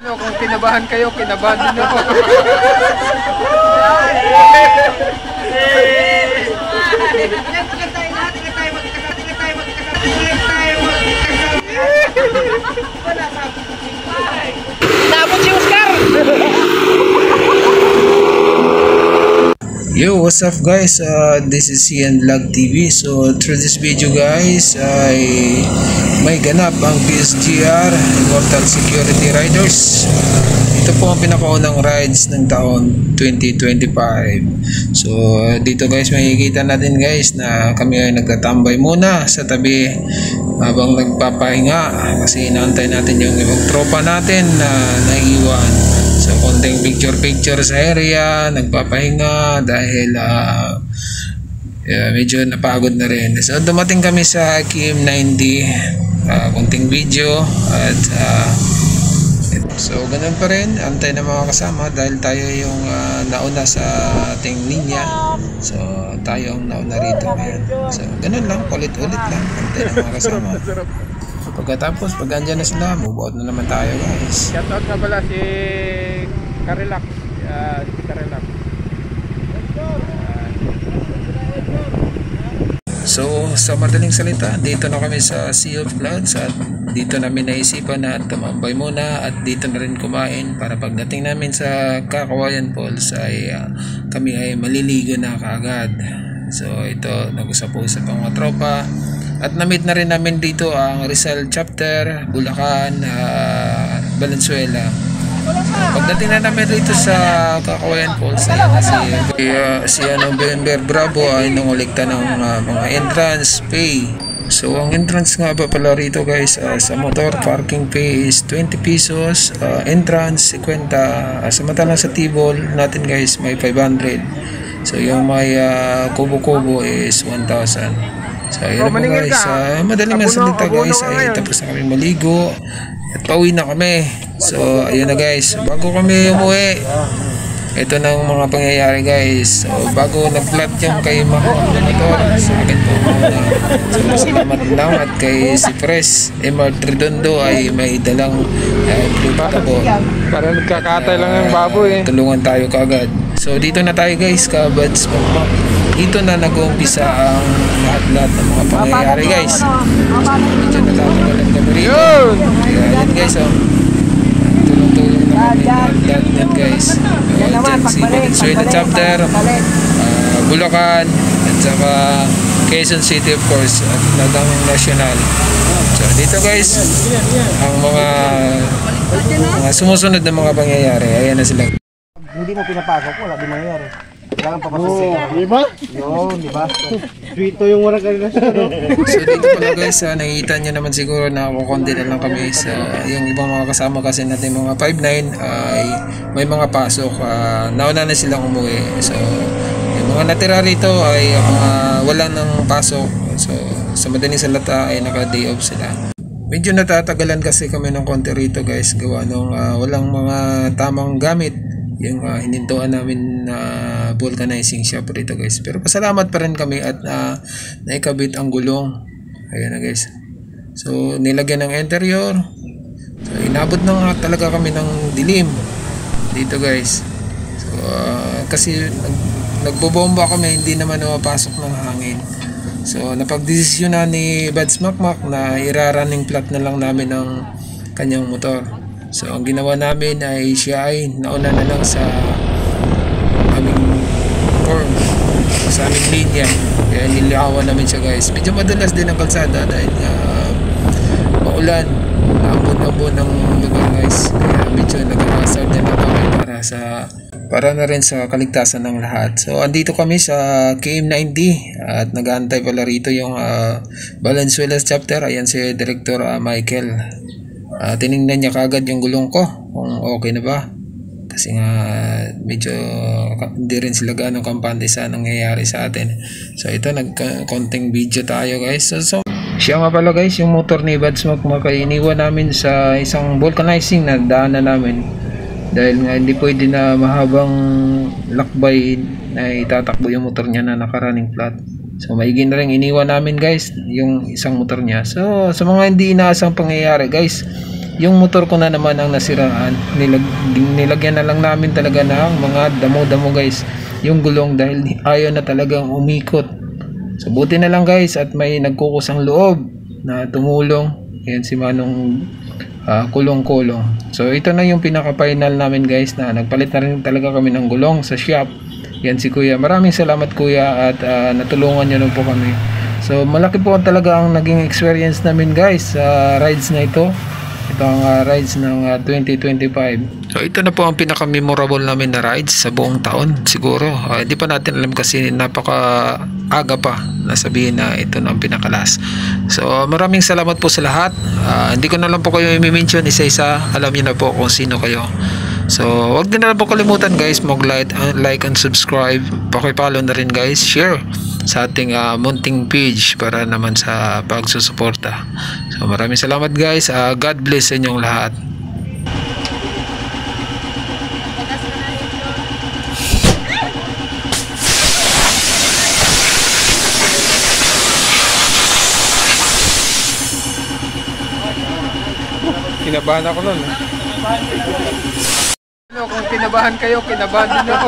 So, kung kinabahan kayo, kinabahan din ako. Nabot si Oscar! Yo, what's up guys? This is Ian Vlog TV. So through this video guys, ay may ganap ang PSGR Immortal Security Riders. Ito po ang pinakaunang rides ng taon 2025. So dito guys, makikita natin guys na kami ay nagtatambay muna sa tabi habang nagpapahinga kasi inaantay natin yung ibang tropa natin na naiiwan. So konting picture sa area, nagpapahinga dahil medyo napagod na rin. So dumating kami sa KM 90, konting video at so ganun pa rin, antay na mga kasama dahil tayo yung nauna sa ating linya. So tayo ang nauna rito ngayon. So ganun lang, ulit-ulit lang, antay na mga kasama. So pagkatapos, pag andyan na sila, move out na naman tayo guys. Shoutout nga pala si Karelak. Si Karelak. So sa madaling salita, dito na kami sa Sea of Clouds at dito namin naisipan na tumambay muna at dito na rin kumain para pagdating namin sa Kakawayan Falls ay kami ay maliligo na kaagad. So ito, nag-usap-usap ang mga tropa at na-meet na rin namin dito ang Rizal Chapter, Bulacan, Valenzuela. Pagdating na namin dito sa Kakawayan Falls, ayan na si November Bravo ay nangulikta ng mga entrance pay. So ang entrance nga ba pala rito guys, sa motor parking fee is 20 pesos, entrance 50, samantalang sa table natin guys may 500. So yung may kubo-kubo is 1,000. So ayun po guys, madaling masalita guys ay tapos na kami maligo at pauwi na kami. So ayun na guys, bago kami umuwi, ito na ang mga pangyayari guys. So bago nag-flat yung kay motor sa akin po muna. So salamat lang at kay si Pres Emar Redondo ay may dalang po. Para nagkakatay lang ng baboy eh. Tulungan tayo kaagad. So dito na tayo guys, kabads. Dito na nag-uumpisa ang lahat-lahat ng mga pangyayari guys. Medyo natatagalan kami rito. Kaya yan guys, tulong-tulong naman lahat yan guys. Dyan si Valenzuela Chapter, Bulacan, at saka Quezon City of course, at Nagang National. So dito guys, ang mga sumusunod na mga pangyayari, ayan na sila. Hindi mo pinapasok, wala di mangyayari. Kailangan papasok siya. Di ba? Yun, di ba? Dito yung walang karelasyon. So dito pala guys, nakikita nyo naman siguro na kukonti na lang kami sa yung ibang mga kasama kasi natin mga 5'9 ay may mga pasok. Nauna na silang umuwi. So yung mga natira rito ay mga wala ng pasok. So sa madaling salata ay naka-day off sila. Medyo natatagalan kasi kami ng konti rito guys, gawa nung walang mga tamang gamit yung hinintuan namin na vulcanizing shop rito guys. Pero pasalamat pa rin kami at naikabit ang gulong. Ayan na guys. So nilagyan ng interior. So inabot na nga talaga kami ng dilim dito guys. So kasi nagbobomba kami, hindi naman mapasok ng hangin. So napagdesisyon na ni Bads Makmak na ira-running flat na lang namin ang kanyang motor. So ang ginawa namin ay siya ay nauna na lang sa aming form, sa aming linya. Kaya nilihawan namin siya guys. Medyo madalas din ang kalsada dahil maulan, ambon-ambon ng lugar guys. Kaya medyo nag-hazard din kami para na rin sa kaligtasan ng lahat. So andito kami sa KM90 at nag-aantay pala rito yung Valenzuela Chapter. Ayan si Director Michael. Tiningnan niya kagad yung gulong ko kung okay na ba kasi nga medyo hindi rin sila ganong kampante sa nangyayari sa atin. So ito, nagkonting video tayo guys. So siya nga pala guys, yung motor ni Bads Makmak iniwan namin sa isang vulcanizing na daanan namin dahil nga hindi pwede na mahabang lakbay na itatakbo yung motor niya na naka-running flat. So maigi na rin iniwan namin guys yung isang motor niya. So sa mga hindi inaasang pangyayari guys, yung motor ko na naman ang nasiraan. Nilagyan na lang namin talaga ng mga damo-damo guys yung gulong dahil ayaw na talagang umikot. So buti na lang guys at may nagkukusang loob na tumulong. Yan si Manong kulong-kulong. So ito na yung pinaka-final namin guys, na nagpalit na rin talaga kami ng gulong sa shop. Yan si Kuya. Maraming salamat Kuya at natulungan niyo na po kami. So malaki po talaga ang naging experience namin guys sa rides na ito. Ito ang rides ng 2025. So ito na po ang pinaka-memorable namin na rides sa buong taon siguro. Hindi pa natin alam kasi napaka-aga pa na sabihin na ito na ang pinaka-last. So maraming salamat po sa lahat. Hindi ko na lang po kayo i-mention isa-isa. Alam niyo na po kung sino kayo. So wag din na lang po kalimutan guys mag-like and subscribe. Paki-follow na rin guys. Share sa ating munting page para naman sa pagsusuporta. So maraming salamat guys. God bless sa inyong lahat. Kinabahan ako nun. Ano, kung kinabahan kayo, kinabahan din ako.